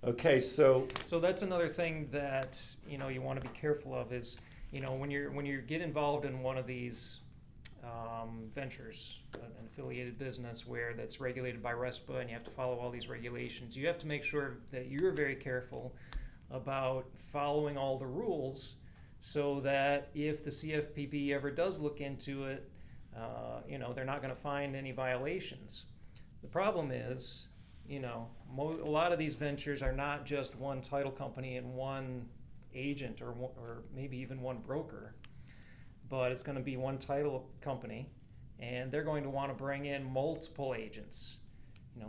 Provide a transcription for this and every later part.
Okay, so So that's another thing that you want to be careful of is when you get involved in one of these ventures, an affiliated business where that's regulated by RESPA and you have to follow all these regulations. You have to make sure that you're very careful about following all the rules so that if the CFPB ever does look into it, they're not going to find any violations. The problem is, a lot of these ventures are not just one title company and one agent or maybe even one broker, but it's going to be one title company, and they're going to want to bring in multiple agents,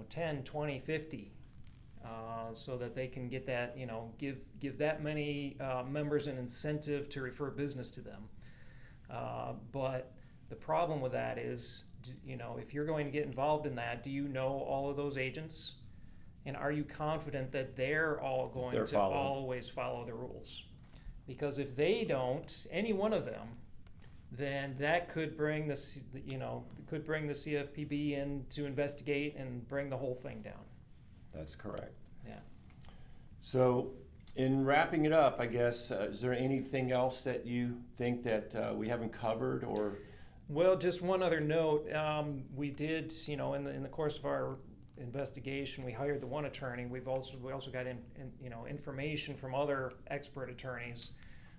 10, 20, 50, so that they can get that, give that many members an incentive to refer business to them. But the problem with that is, if you're going to get involved in that, do you know all of those agents? And are you confident that they're all going to always follow the rules? Because if they don't, any one of them, then that could bring the CFPB in to investigate and bring the whole thing down. that's correct. Yeah. So in wrapping it up, I guess, is there anything else that you think that we haven't covered or? Well, just one other note. We did, in the course of our investigation, we hired the one attorney. We also got information from other expert attorneys.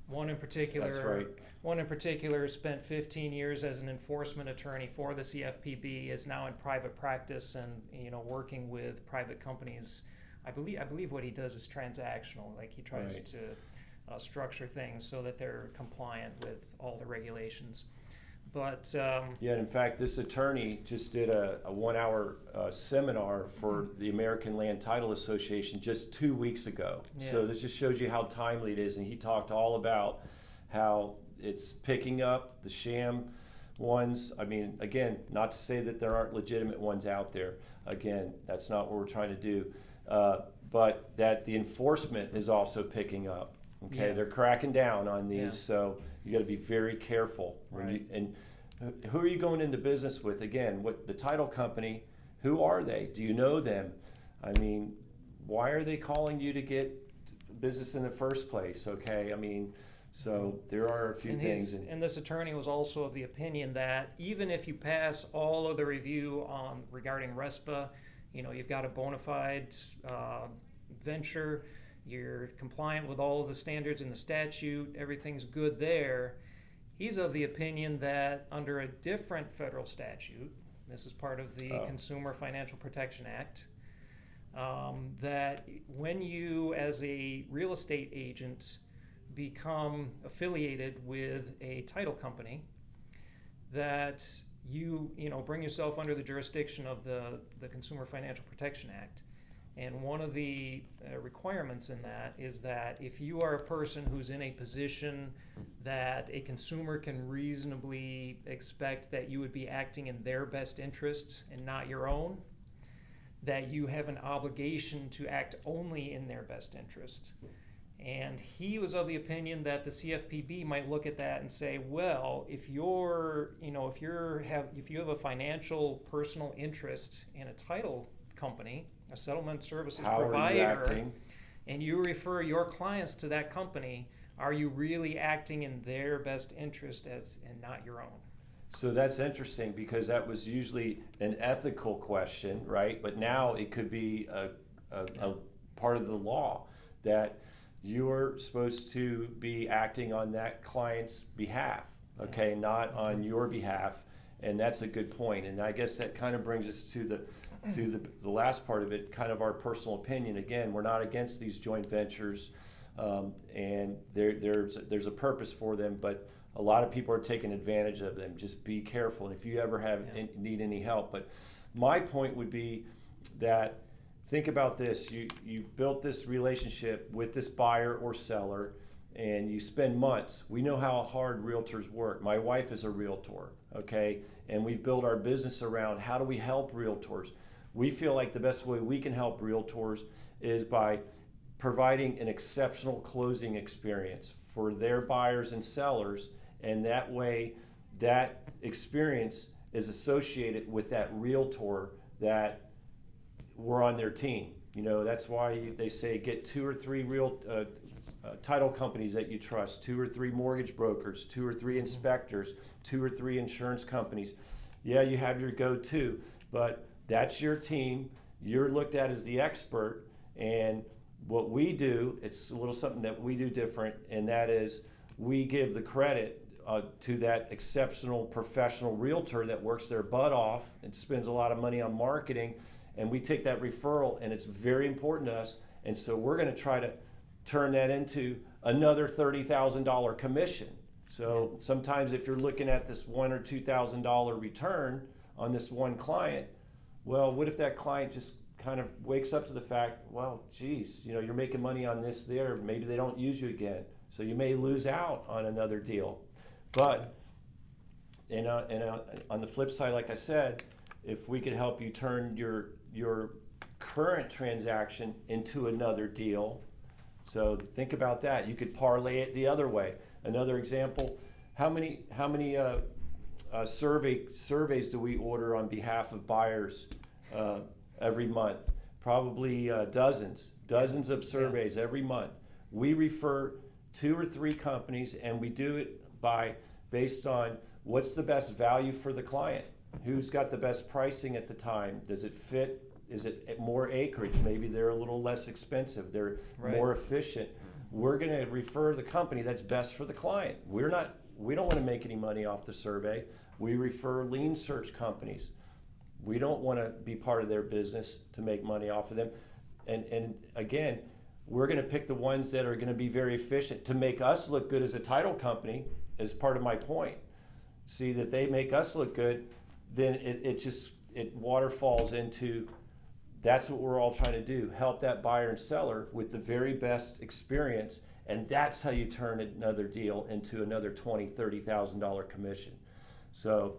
One in particular, That's right. One in particular spent 15 years as an enforcement attorney for the CFPB. Is now in private practice and working with private companies. I believe what he does is transactional. Like he tries to structure things so that they're compliant with all the regulations. But yeah, in fact, this attorney just did a 1-hour seminar for the American Land Title Association just 2 weeks ago. Yeah. So this just shows you how timely it is. And he talked all about how it's picking up the sham ones. I mean, again, not to say that there aren't legitimate ones out there. Again, that's not what we're trying to do. But that the enforcement is also picking up. Okay, they're cracking down on these, so you got to be very careful. Right. And who are you going into business with? Again, what the title company? Who are they? Do you know them? I mean, why are they calling you to get business in the first place? Okay, I mean, so there are a few things. And this attorney was also of the opinion that even if you pass all of the review regarding RESPA, you've got a bona fide venture. You're compliant with all of the standards in the statute, everything's good there. He's of the opinion that under a different federal statute, this is part of the Consumer Financial Protection Act, that when you as a real estate agent become affiliated with a title company, that you bring yourself under the jurisdiction of the Consumer Financial Protection Act. And one of the requirements in that is that if you are a person who's in a position that a consumer can reasonably expect that you would be acting in their best interests and not your own, that you have an obligation to act only in their best interest. And he was of the opinion that the CFPB might look at that and say, well, if you have a financial personal interest in a title company, a settlement services provider, and you refer your clients to that company, are you really acting in their best interest and not your own? So that's interesting because that was usually an ethical question, right? But now it could be a part of the law that you're supposed to be acting on that client's behalf, okay, not on your behalf. And that's a good point. And I guess that kind of brings us to the last part of it, kind of our personal opinion. Again, we're not against these joint ventures, and there's a purpose for them, but a lot of people are taking advantage of them. Just be careful, and if you ever need any help. But my point would be that think about this: you've built this relationship with this buyer or seller, and you spend months. We know how hard realtors work. My wife is a realtor, okay, and we've built our business around how do we help realtors. We feel like the best way we can help realtors is by providing an exceptional closing experience for their buyers and sellers, and that way that experience is associated with that realtor that we're on their team. You know, that's why they say get 2 or 3 real title companies that you trust, 2 or 3 mortgage brokers, 2 or 3 inspectors, 2 or 3 insurance companies. Yeah, you have your go-to, but that's your team. You're looked at as the expert, and what we do, it's a little something that we do different, and that is we give the credit to that exceptional professional realtor that works their butt off and spends a lot of money on marketing, and we take that referral, and it's very important to us, and so we're going to try to turn that into another $30,000 commission. So sometimes if you're looking at this $1,000 or $2,000 return on this one client, well, what if that client just kind of wakes up to the fact, well, geez, you know, you're making money on this there, maybe they don't use you again, so you may lose out on another deal. But on the flip side, like I said, if we could help you turn your current transaction into another deal, so think about that. You could parlay it the other way. Another example: how many surveys do we order on behalf of buyers every month? Probably dozens of surveys every month. We refer 2 or 3 companies, and we do it based on what's the best value for the client, who's got the best pricing at the time, does it fit, is it more acreage, maybe they're a little less expensive, they're more efficient. We're going to refer the company that's best for the client. We don't want to make any money off the survey. We refer lien search companies. We don't want to be part of their business to make money off of them. And again, we're going to pick the ones that are going to be very efficient to make us look good as a title company, as part of my point. See that they make us look good, then it waterfalls into, that's what we're all trying to do, help that buyer and seller with the very best experience, and that's how you turn another deal into another $20,000, $30,000 commission. So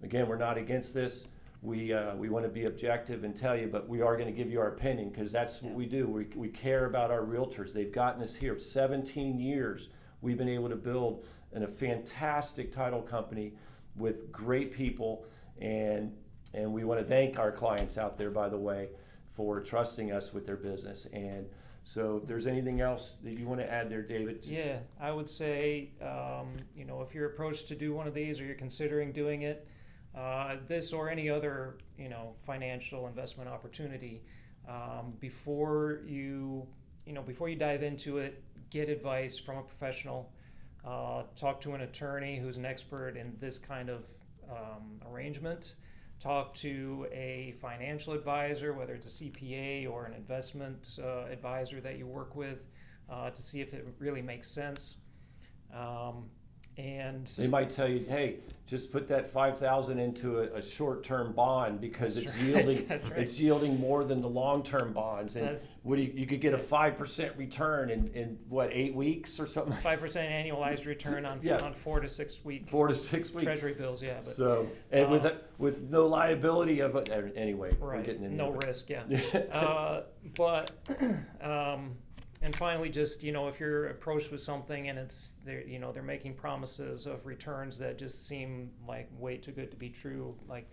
again, we're not against this. We want to be objective and tell you, but we are going to give you our opinion, because that's what we do. We care about our realtors. They've gotten us here. 17 years we've been able to build a fantastic title company with great people, and we want to thank our clients out there, by the way, for trusting us with their business. And so if there's anything else that you want to add there, David? Yeah, I would say, you know, if you're approached to do one of these, or you're considering doing it, this or any other, you know, financial investment opportunity, before you dive into it, get advice from a professional. Talk to an attorney who's an expert in this kind of arrangement. Talk to a financial advisor, whether it's a CPA or an investment advisor that you work with, to see if it really makes sense. And they might tell you, hey, just put that $5,000 into a short-term bond, because it's yielding it's yielding more than the long-term bonds, and you could get a 5% return in what, 8 weeks or something. 5% annualized return on 4 to 6 weeks. 4 to 6 weeks Treasury bills, yeah. But, so and with no liability of it anyway. Right. We're getting in no there. risk, yeah. But and finally, just, you know, if you're approached with something and they're making promises of returns that just seem like way too good to be true, like,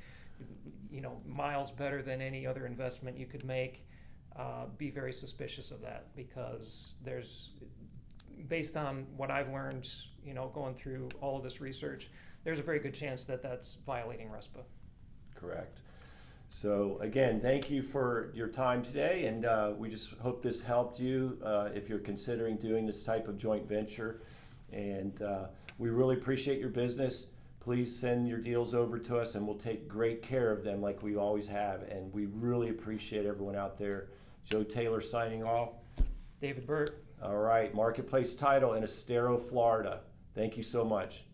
you know, miles better than any other investment you could make, be very suspicious of that, because based on what I've learned, you know, going through all of this research, there's a very good chance that that's violating RESPA. Correct. So again, thank you for your time today, and we just hope this helped you if you're considering doing this type of joint venture. And we really appreciate your business. Please send your deals over to us, and we'll take great care of them like we always have. And we really appreciate everyone out there. Joe Taylor signing off. David Burt. All right, Marketplace Title in Estero, Florida. Thank you so much.